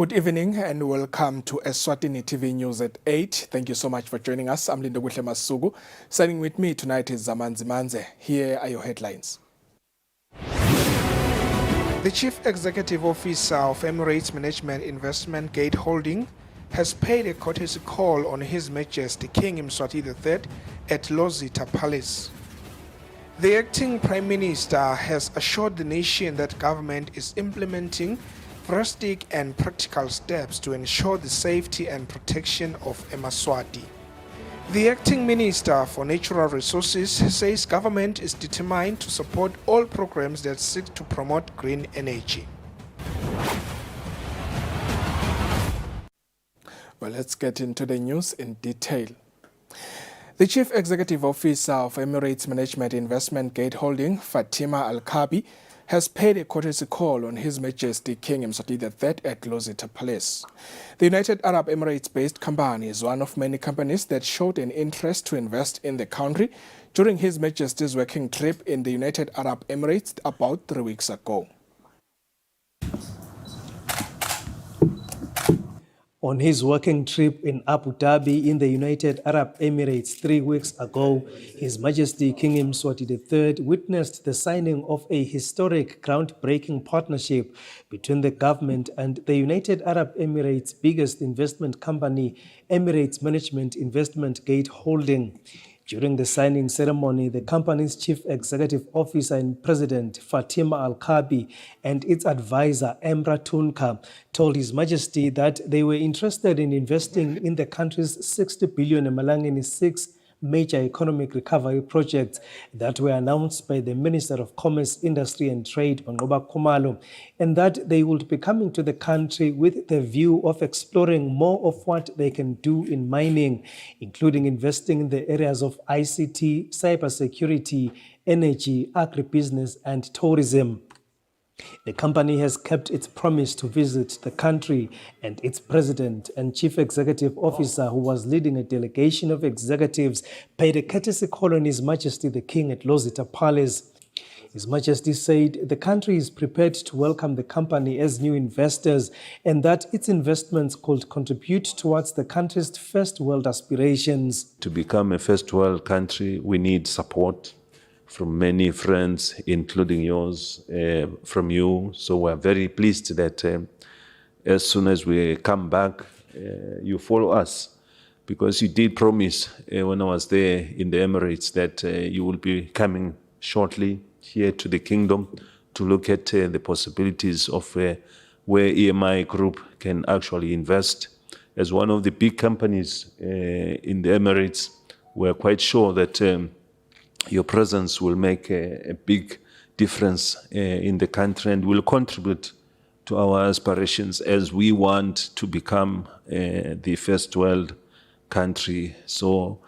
Good evening and welcome to Eswatini TV News at 8. Thank you so much for joining us. I'm Lindo Masugu. Signing with me tonight is Zamanzi Manze. Here are your headlines. The Chief Executive Officer of Emirates Management Investment Gate Holding has paid a courtesy call on His Majesty King Eswatini III at Lozita Palace. The acting Prime Minister has assured the nation that government is implementing drastic and practical steps to ensure the safety and protection of Eswatini. The acting Minister for Natural Resources says government is determined to support all programs that seek to promote green energy. Well, let's get into the news in detail. The Chief Executive Officer of Emirates Management Investment Gate Holding, Fatima Al-Kabi, has paid a courtesy call on His Majesty King Eswatini III at Lozita Palace. The United Arab Emirates-based company is one of many companies that showed an interest to invest in the country during His Majesty's working trip in the United Arab Emirates about 3 weeks ago. On his working trip in Abu Dhabi in the United Arab Emirates 3 weeks ago, His Majesty King Eswatini III witnessed the signing of a historic groundbreaking partnership between the government and the United Arab Emirates' biggest investment company, Emirates Management Investment Gate Holding. During the signing ceremony, the company's Chief Executive Officer and President, Fatima Al-Kabi, and its advisor, Emra Tunka, told His Majesty that they were interested in investing in the country's 60 billion Emalangeni 6 major economic recovery projects that were announced by the Minister of Commerce, Industry and Trade, Bangoba Khumalo, and that they would be coming to the country with the view of exploring more of what they can do in mining, including investing in the areas of ICT, cybersecurity, energy, agribusiness, and tourism. The company has kept its promise to visit the country, and its president and chief executive officer, who was leading a delegation of executives, paid a courtesy call on His Majesty the King at Lozita Palace. His Majesty said the country is prepared to welcome the company as new investors and that its investments could contribute towards the country's first world aspirations. To become a first world country, we need support from many friends, including yours, from you. So we're very pleased that as soon as we come back, you follow us, because you did promise when I was there in the Emirates that you will be coming shortly here to the kingdom to look at the possibilities of where EMI Group can actually invest. As one of the big companies in the Emirates, we're quite sure that your presence will make a big difference in the country and will contribute to our aspirations as we want to become the first world country. So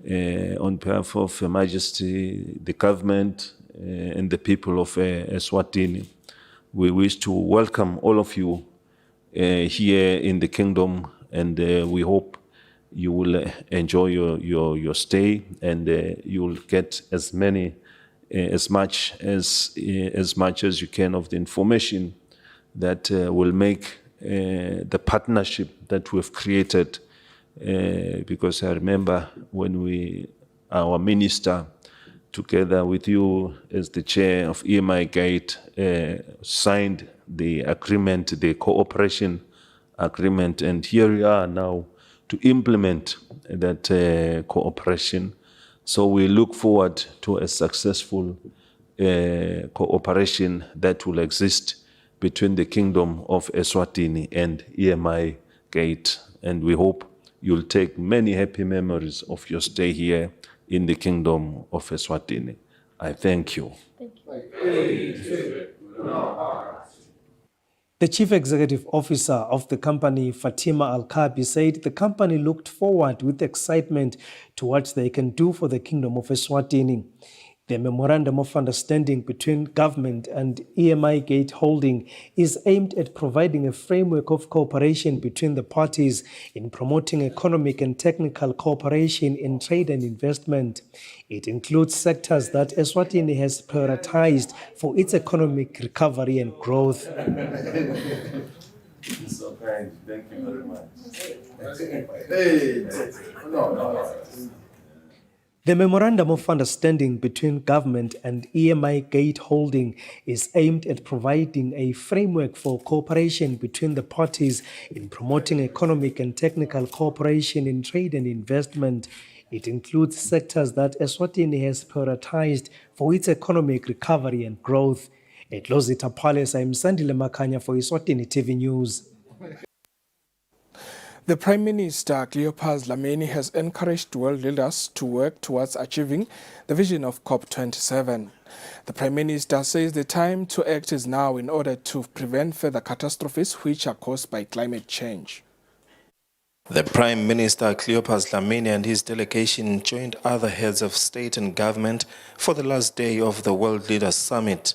on behalf of Her Majesty, the government and the people of Eswatini, we wish to welcome all of you here in the kingdom, and we hope you will enjoy your stay, and you will get as much as you can of the information that will make the partnership that we've created. Because I remember when our minister, together with you as the chair of EMI Gate, signed the agreement, the cooperation agreement, and here we are now to implement that cooperation. So we look forward to a successful cooperation that will exist between the Kingdom of Eswatini and EMI Gate. And we hope you'll take many happy memories of your stay here in the Kingdom of Eswatini. I thank you. Thank you. The Chief Executive Officer of the company, Fatima Al-Kabi, said the company looked forward with excitement to what they can do for the Kingdom of Eswatini. The Memorandum of Understanding between government and EMI Gate Holding is aimed at providing a framework of cooperation between the parties in promoting economic and technical cooperation in trade and investment. It includes sectors that Eswatini has prioritized for its economic recovery and growth. You're so kind. Thank you very much. The Memorandum of Understanding between government and EMI Gate Holding is aimed at providing a framework for cooperation between the parties in promoting economic and technical cooperation in trade and investment. It includes sectors that Eswatini has prioritized for its economic recovery and growth. At Lozita Palace, I'm Sandile Makanya for Eswatini TV News. The Prime Minister, Cleopas Dlamini, has encouraged world leaders to work towards achieving the vision of COP27. The Prime Minister says the time to act is now in order to prevent further catastrophes which are caused by climate change. The Prime Minister Cleopas Dlamini and his delegation joined other heads of state and government for the last day of the World Leaders Summit.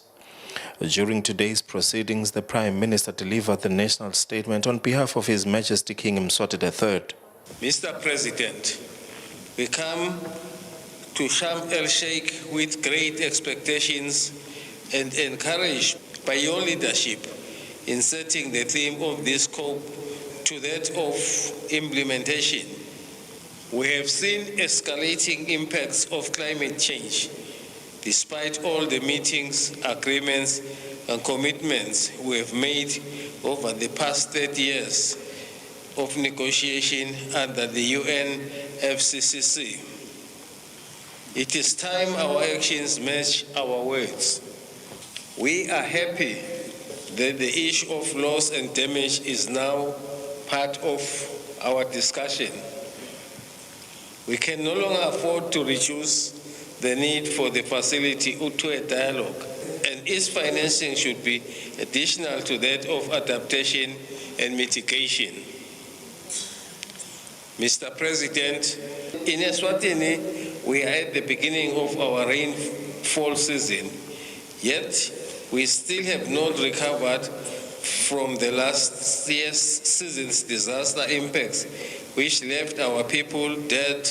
During today's proceedings, the Prime Minister delivered the national statement on behalf of His Majesty King Mswati III. Mr. President, we come to Sharm el-Sheikh with great expectations and encouraged by your leadership in setting the theme of this COP to that of implementation. We have seen escalating impacts of climate change, despite all the meetings, agreements, and commitments we have made over the past 30 years of negotiation under the UN FCCC. It is time our actions match our words. We are happy that the issue of loss and damage is now part of our discussion. We can no longer afford to reduce the need for the facility to a dialogue, and its financing should be additional to that of adaptation and mitigation. Mr. President, in Eswatini, we are at the beginning of our rainfall season, yet we still have not recovered from the last year's season's disaster impacts, which left our people dead,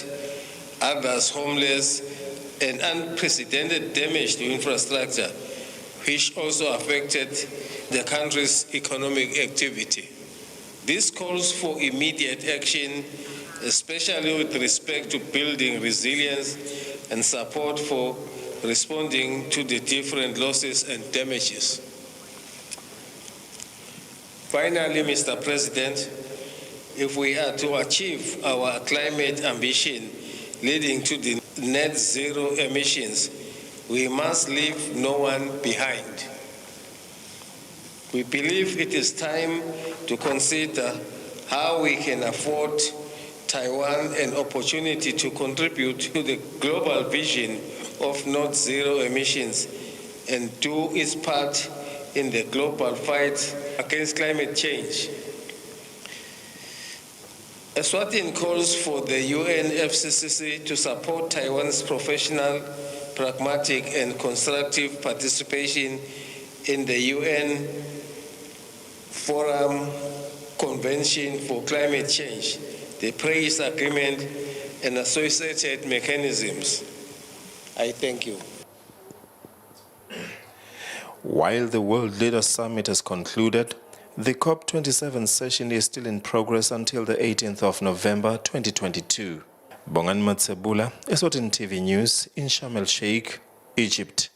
others homeless, and unprecedented damage to infrastructure, which also affected the country's economic activity. This calls for immediate action, especially with respect to building resilience and support for responding to the different losses and damages. Finally, Mr. President, if we are to achieve our climate ambition leading to the net zero emissions, we must leave no one behind. We believe it is time to consider how we can afford Taiwan an opportunity to contribute to the global vision of net zero emissions and do its part in the global fight against climate change. Eswatini calls for the UN FCCC to support Taiwan's professional, pragmatic, and constructive participation in the UN Forum Convention for Climate Change, the Paris Agreement, and associated mechanisms. I thank you. While the World Leaders Summit has concluded, the COP27 session is still in progress until the 18th of November 2022. Bongan Matsebula, Eswatini TV News in Sharm el-Sheikh, Egypt.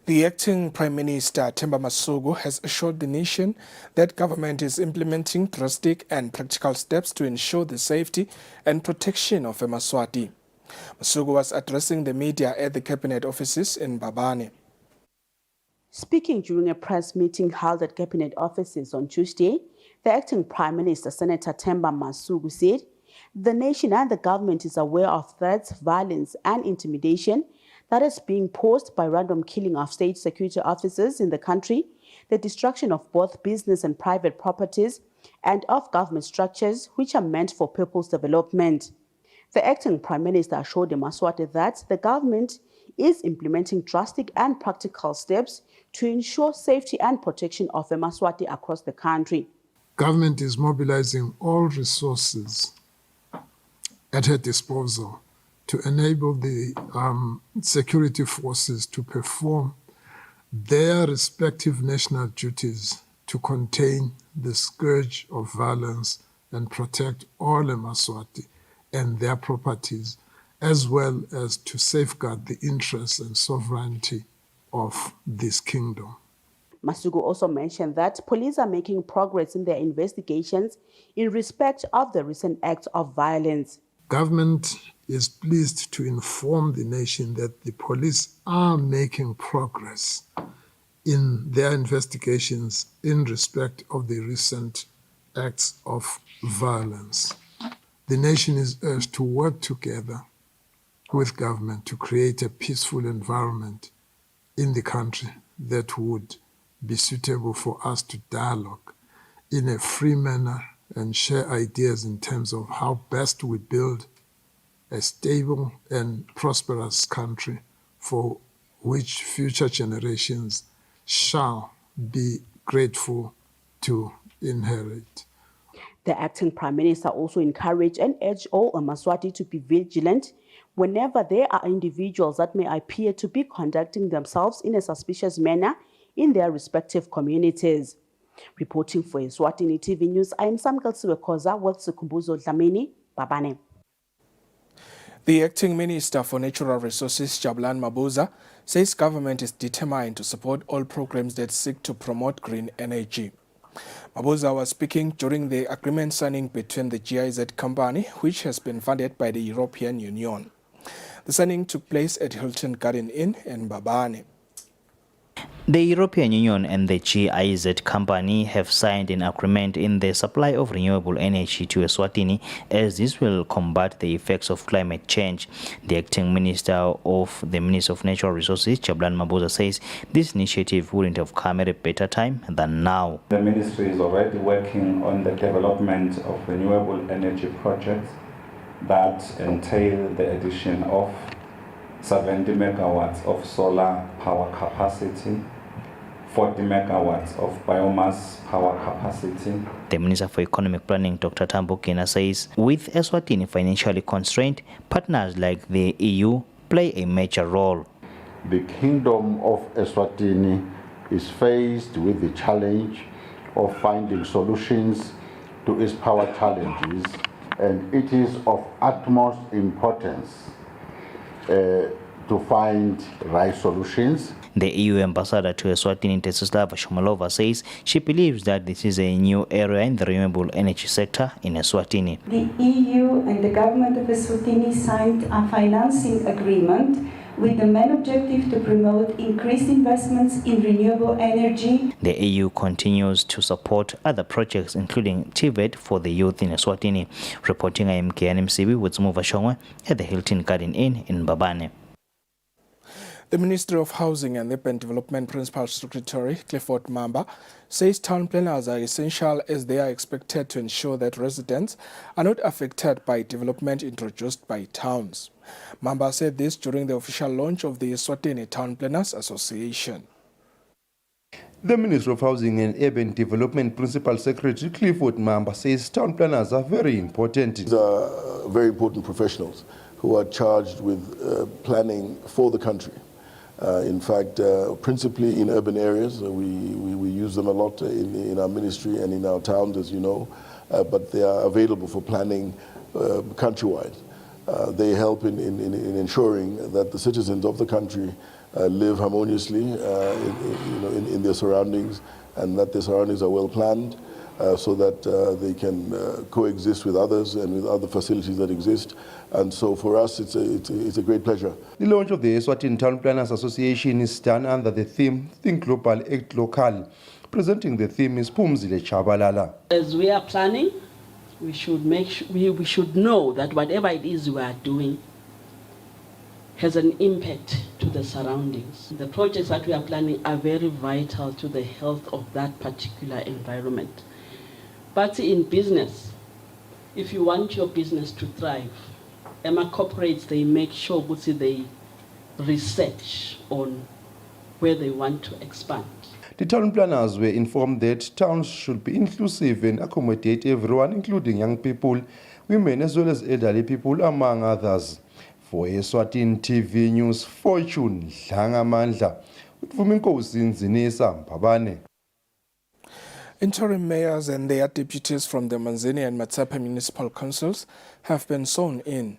The acting Prime Minister, Themba Masuku, has assured the nation that government is implementing drastic and practical steps to ensure the safety and protection of Eswatini. Masuku was addressing the media at the Cabinet offices in Babane. Speaking during a press meeting held at Cabinet offices on Tuesday, the acting Prime Minister, Senator Themba Masuku, said the nation and the government is aware of threats, violence, and intimidation that is being posed by random killing of state security officers in the country, the destruction of both business and private properties, and of government structures which are meant for people's development. The acting Prime Minister assured the Eswatini that the government is implementing drastic and practical steps to ensure safety and protection of Eswatini across the country. Government is mobilizing all resources at her disposal to enable the security forces to perform their respective national duties to contain the scourge of violence and protect all Emaswati and their properties, as well as to safeguard the interests and sovereignty of this kingdom. Masuku also mentioned that police are making progress in their investigations in respect of the recent acts of violence. Government is pleased to inform the nation that the police are making progress in their investigations in respect of the recent acts of violence. The nation is urged to work together with government to create a peaceful environment in the country that would be suitable for us to dialogue in a free manner and share ideas in terms of how best we build a stable and prosperous country for which future generations shall be grateful to inherit. The acting Prime Minister also encouraged and urged all Emaswati to be vigilant whenever there are individuals that may appear to be conducting themselves in a suspicious manner in their respective communities. Reporting for Eswatini TV News, I am Samkalsiwe Koza with Sukumbuzo Dlamini, Babane. The acting Minister for Natural Resources, Jabulani Mabuza, says government is determined to support all programs that seek to promote green energy. Mabuza was speaking during the agreement signing between the GIZ company, which has been funded by the European Union. The signing took place at Hilton Garden Inn in Babane. The European Union and the GIZ company have signed an agreement in the supply of renewable energy to Eswatini, as this will combat the effects of climate change. The acting Minister of Natural Resources, Jabulani Mabuza, says this initiative wouldn't have come at a better time than now. The ministry is already working on the development of renewable energy projects that entail the addition of 70 megawatts of solar power capacity, 40 megawatts of biomass power capacity. The Minister for Economic Planning, Dr. Tambo Kena, says with Eswatini financially constrained, partners like the EU play a major role. The Kingdom of Eswatini is faced with the challenge of finding solutions to its power challenges, and it is of utmost importance to find right solutions. The EU ambassador to Eswatini, Tetsislava Shumalova, says she believes that this is a new area in the renewable energy sector in Eswatini. The EU and the government of Eswatini signed a financing agreement with the main objective to promote increased investments in renewable energy. The EU continues to support other projects, including TVET for the youth in Eswatini. Reporting, I am KNMCB with Smuva Shongwe at the Hilton Garden Inn in Babane. The Ministry of Housing and Urban Development Principal Secretary, Clifford Mamba, says town planners are essential as they are expected to ensure that residents are not affected by development introduced by towns. Mamba said this during the official launch of the Eswatini Town Planners Association. The Ministry of Housing and Urban Development Principal Secretary Clifford Mamba says town planners are very important. These are very important professionals who are charged with planning for the country. In fact, principally in urban areas, we use them a lot in our ministry and in our towns, as you know, but they are available for planning countrywide. They help in ensuring that the citizens of the country live harmoniously in their surroundings, and that their surroundings are well planned so that they can coexist with others and with other facilities that exist. And so for us, it's a great pleasure. The launch of the Eswatini Town Planners Association is done under the theme Think Global, Act Local. Presenting the theme is Pumzile Chabalala. As we are planning, we should we should know that whatever it is we are doing has an impact to the surroundings. The projects that we are planning are very vital to the health of that particular environment. But in business, if you want your business to thrive, EMA corporates, they make sure they research on where they want to expand. The town planners were informed that towns should be inclusive and accommodate everyone, including young people, women, as well as elderly people, among others. For Eswatini TV News, Fortune Dlangamandla, with Vuminkosi Nzinisa Babane. Interim mayors and their deputies from the Manzini and Matsapa municipal councils have been sworn in.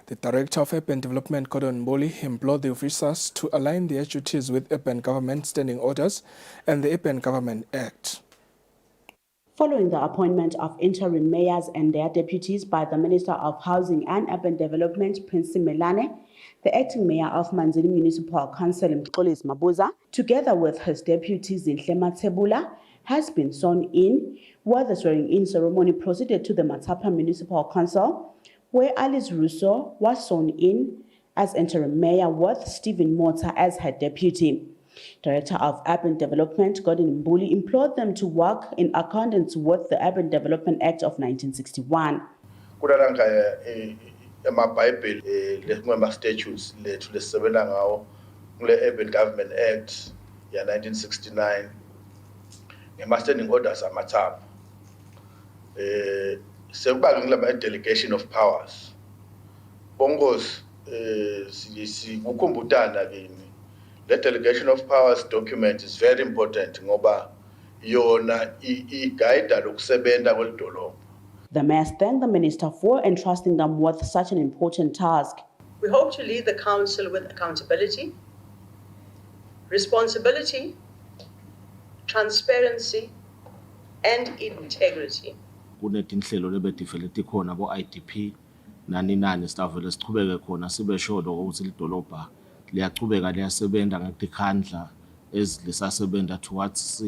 The Director of Urban Development, Gordon Mboli, implored the officers to align their duties with Urban Government Standing Orders and the Urban Government Act. Following the appointment of interim mayors and their deputies by the Minister of Housing and Urban Development, Prince Melane, the acting mayor of Manzini Municipal Council, Mxolisi Mabuza, together with his deputies Zinhle Mathebula, has been sworn in, where the swearing-in ceremony proceeded to the Matsapa Municipal Council, where Alice Russo was sworn in as interim mayor with Stephen Mota as her deputy. Director of Urban Development, Gordon Mbuli, implored them to work in accordance with the Urban Development Act of 1961. Statutes lethu lesebenza ngawo kule Urban Government Act ya 1969 ngema standing orders amathapha sekuba ngilaba delegation of powers bongozi sikukumbutana kini. The delegation of powers document is very important ngoba yona iguide lokusebenta kwelidolobha. The mayors thanked the minister for entrusting them with such an important task. We hope to lead the council with accountability, responsibility, transparency, and integrity. Kunetinhlelo lebedeveloped khona bo IDP nani sitavele sichubeke khona sibe sure ukuthi lidolobha liyachubeka liyasebenza ngekhandla ezilisasebenza towards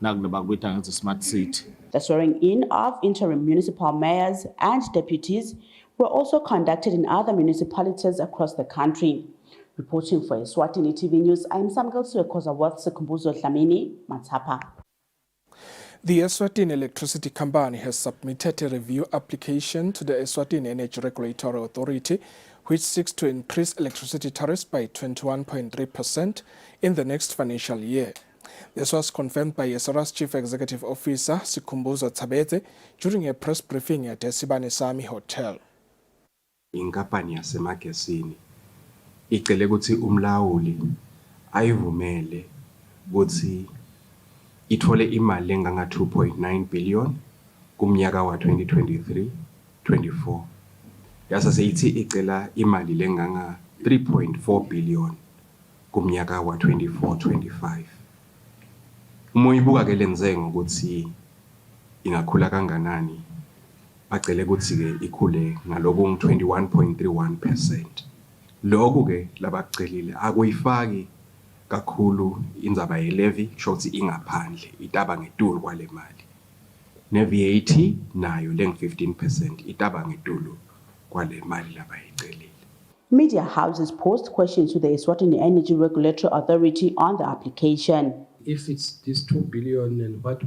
nakulaba kwethu ngathi smart city. The swearing-in of interim municipal mayors and deputies were also conducted in other municipalities across the country. Reporting for Eswatini TV News, I'm Samgal Suekoza with Sikumbuzo Dlamini, Matsapa. The Eswatini Electricity Company has submitted a review application to the Eswatini Energy Regulatory Authority, which seeks to increase electricity tariffs by 21.3% in the next financial year. This was confirmed by Eswatini's Chief Executive Officer, Sikumbuzo Tabete, during a press briefing at Esibane Sami Hotel. Inkampani yasemagesini icele ukuthi umlawuli ayivumele ukuthi ithole imali enganga 2.9 billion kumnyaka wa 2023-24. Yasa seyithi icela imali lenganga 3.4 billion kumnyaka wa 24-25. Umoyibuka ke lenze ngokuthi ingakhula kanganani bacele ukuthi ke ikhule ngaloku 21.31%. Lokho ke labacelile akuyifaki kakhulu indzaba ye-levy shothi ingaphandle itaba ngetulu kwale mali. Ne-VAT nayo leng 15% itaba ngetulu kwale mali labayicelile. Media houses posed questions to the Eswatini Energy Regulatory Authority on the application. If it's this 2 billion and what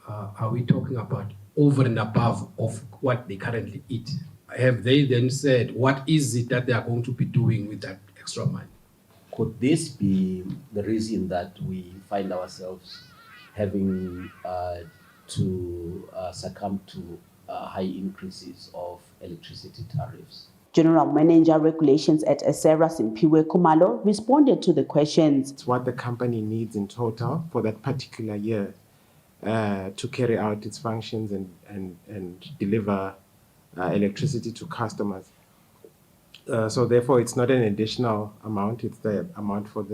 are we talking about over and above of what they currently eat? Have they then said what is it that they are going to be doing with that extra money? Could this be the reason that we find ourselves having to succumb to high increases of electricity tariffs? General Manager Regulations at Esera Simpiwe Kumalo responded to the questions. It's what the company needs in total for that particular year to carry out its functions and deliver electricity to customers. So therefore, it's not an additional amount; it's the amount for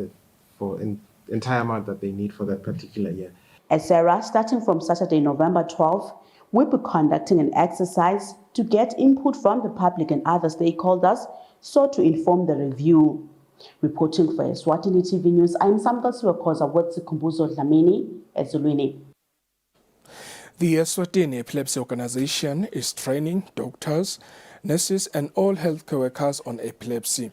entire amount that they need for that particular year. Esera, starting from Saturday, November 12th, will be conducting an exercise to get input from the public and other stakeholders, so to inform the review. Reporting for Eswatini TV News, I'm Samgal Suekoza with Sikumbuzo Dlamini, Ezulwini. The Eswatini Epilepsy Organization is training doctors, nurses and all healthcare workers on epilepsy.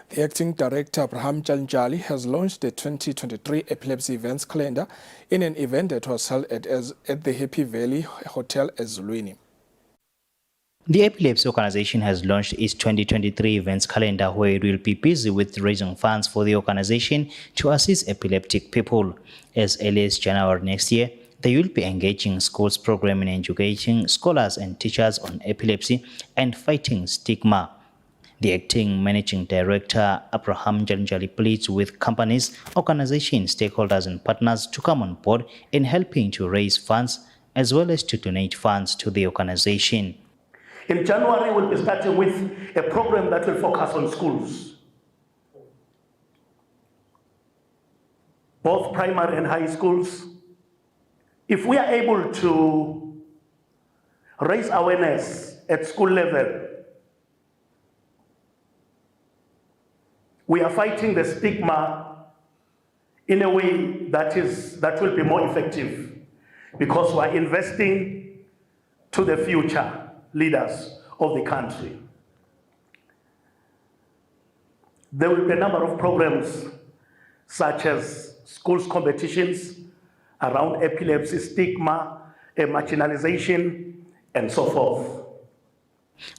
The acting director, Abraham Janjali, has launched the 2023 Epilepsy Events Calendar in an event that was held at the Happy Valley Hotel, Ezulwini. The Epilepsy Organization has launched its 2023 events calendar, where it will be busy with raising funds for the organization to assist epileptic people. As early as January next year, they will be engaging schools programming and educating scholars and teachers on epilepsy and fighting stigma. The acting managing director, Abraham Jalinjali, pleads with companies, organizations, stakeholders and partners to come on board in helping to raise funds as well as to donate funds to the organization. In January, we'll be starting with a program that will focus on schools, both primary and high schools. If we are able to raise awareness at school level, we are fighting the stigma in a way that will be more effective, because we are investing to the future leaders of the country. There will be a number of programs such as schools competitions around epilepsy, stigma, marginalization, and so forth.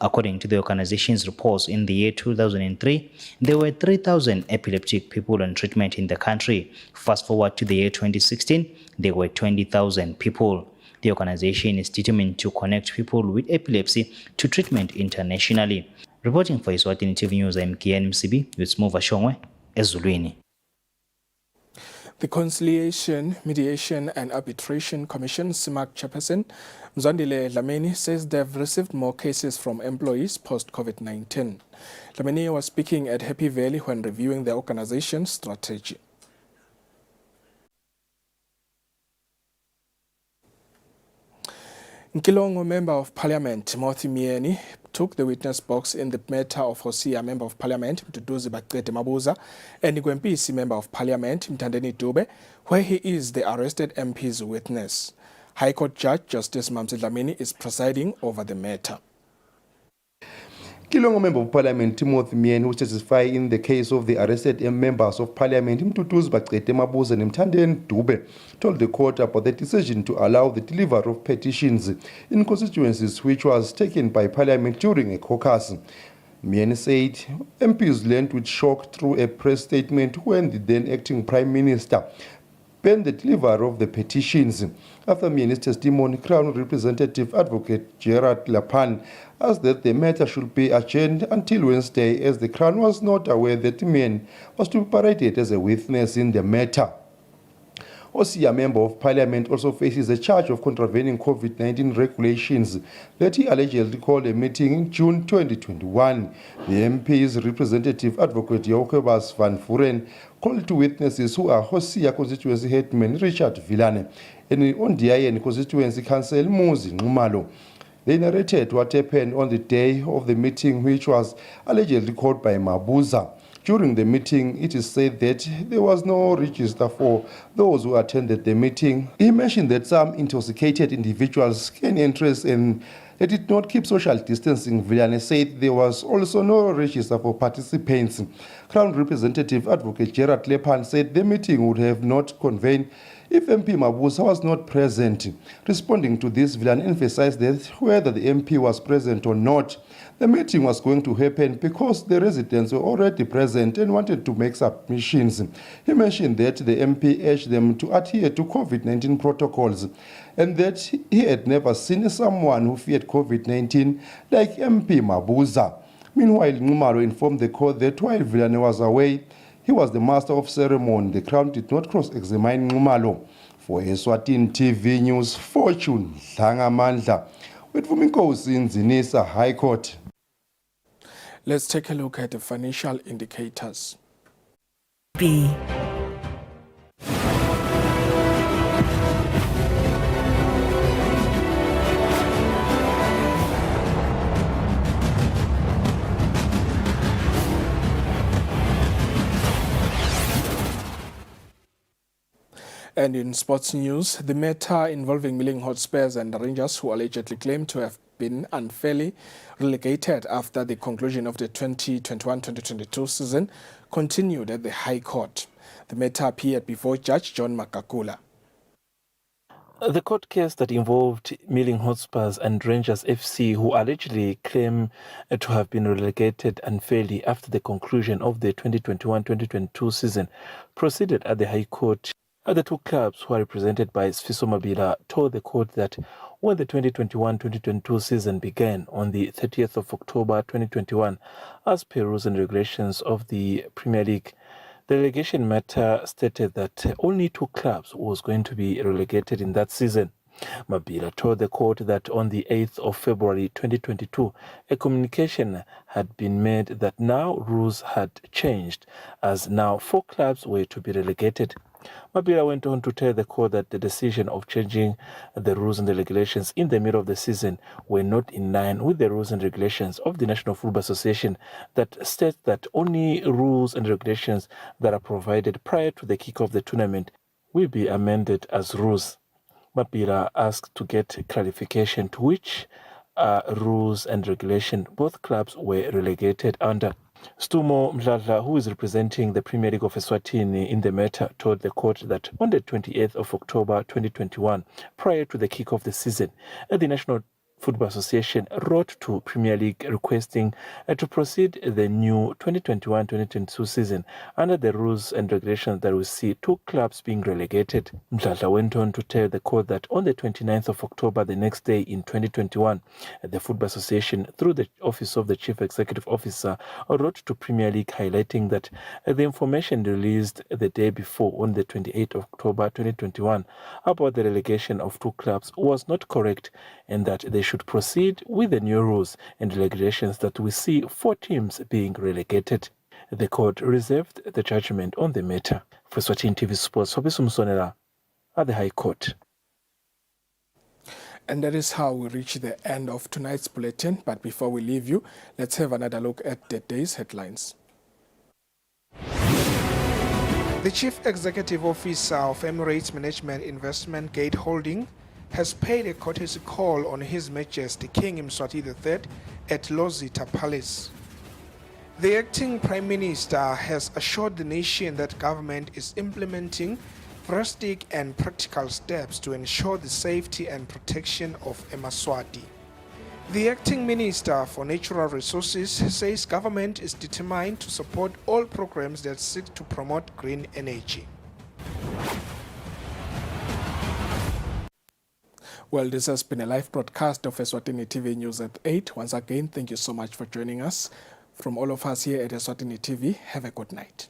According to the organization's reports, in the year 2003, there were 3,000 epileptic people on treatment in the country. Fast forward to the year 2016, there were 20,000 people. The organization is determined to connect people with epilepsy to treatment internationally. Reporting for Eswatini TV News, I'm Kian Msibi with Smova Shongwe, Ezulwini. The Conciliation, Mediation and Arbitration Commission, CIMAC chairperson, Mzwandile Dlamini, says they've received more cases from employees post-COVID-19. Dlamini was speaking at Happy Valley when reviewing the organization's strategy. Nkilongo Member of Parliament Timothy Mieni took the witness box in the matter of Hosea Member of Parliament Mduduzi Baqede Mabuza and Igwempisi Member of Parliament Mthandeni Dube, where he is the arrested MP's witness. High Court Judge Justice Mamsi Dlamini is presiding over the matter. Kilongo Member of Parliament Timothy Mieni, who testified in the case of the arrested members of Parliament Mduduzi Baqede Mabuza and Mthandeni Dube, told the court about the decision to allow the delivery of petitions in constituencies which was taken by Parliament during a caucus. Mieni said MPs learned with shock through a press statement when the then acting Prime Minister banned the delivery of the petitions. After Mieni's testimony, Crown Representative Advocate Gerard Lapan asked that the matter should be adjourned until Wednesday, as the Crown was not aware that Mieni was to be paraded as a witness in the matter. Hosea Member of Parliament also faces a charge of contravening COVID-19 regulations that he allegedly called a meeting in June 2021. The MP's representative Advocate Jacobus van Vuren called to witnesses who are Hosea constituency headman Richard Villane and Ondiayen constituency council Muzi Nxumalo. They narrated what happened on the day of the meeting, which was allegedly called by Mabuza. During the meeting, it is said that there was no register for those who attended the meeting. He mentioned that some intoxicated individuals gained interest and they did not keep social distancing. Villane said there was also no register for participants. Crown Representative Advocate Gerard Lepan said the meeting would have not convened if MP Mabuza was not present. Responding to this, Villane emphasized that whether the MP was present or not, the meeting was going to happen because the residents were already present and wanted to make submissions. He mentioned that the MP urged them to adhere to COVID-19 protocols and that he had never seen someone who feared COVID-19 like MP Mabuza. Meanwhile, Nxumalo informed the court that while Villane was away, he was the master of ceremony. The Crown did not cross-examine Nxumalo. For Eswatini TV News, Fortune Dlangamandla with Vuminkosi in Zinisa High Court. Let's take a look at the financial indicators. B. And in sports news, the matter involving Milling Hotspurs and the Rangers, who allegedly claim to have been unfairly relegated after the conclusion of the 2021-2022 season, continued at the High Court. The matter appeared before Judge John Makakula. The court case that involved Milling Hotspurs and Rangers FC, who allegedly claim to have been relegated unfairly after the conclusion of the 2021-2022 season, proceeded at the High Court The two clubs, who are represented by Sfiso Mabila, told the court that when the 2021-2022 season began on the 30th of October 2021, as per rules and regulations of the Premier League, the relegation matter stated that only two clubs was going to be relegated in that season. Mabila told the court that on the 8th of February 2022, a communication had been made that now rules had changed, as now 4 clubs were to be relegated. Mabila went on to tell the court that the decision of changing the rules and the regulations in the middle of the season were not in line with the rules and regulations of the National Football Association that states that only rules and regulations that are provided prior to the kick of the tournament will be amended as rules. Mabila asked to get clarification to which rules and regulation both clubs were relegated under. Stumo Mdladla, who is representing the Premier League of Eswatini in the matter, told the court that on the 28th of October 2021, prior to the kick of the season, the National Football Association wrote to Premier League requesting to proceed the new 2021-2022 season under the rules and regulations that will see 2 clubs being relegated. Mdladla went on to tell the court that on the 29th of October, the next day in 2021, the Football Association, through the Office of the Chief Executive Officer, wrote to Premier League highlighting that the information released the day before, on the 28th of October 2021, about the relegation of 2 clubs was not correct, and that they should proceed with the new rules and regulations that we see 4 teams being relegated. The court reserved the judgment on the matter. For Eswatini TV Sports, Hobiso Msonela at the High Court. And that is how we reach the end of tonight's bulletin. But before we leave you, let's have another look at the day's headlines. The Chief Executive Officer of Emirates Management Investment Gate Holding has paid a courtesy call on His Majesty King Mswati III at Lozita Palace. The acting Prime Minister has assured the nation that government is implementing drastic and practical steps to ensure the safety and protection of Eswatini. The acting Minister for Natural Resources says government is determined to support all programs that seek to promote green energy. Well, this has been a live broadcast of Eswatini TV News at 8. Once again, thank you so much for joining us. From all of us here at Eswatini TV, have a good night.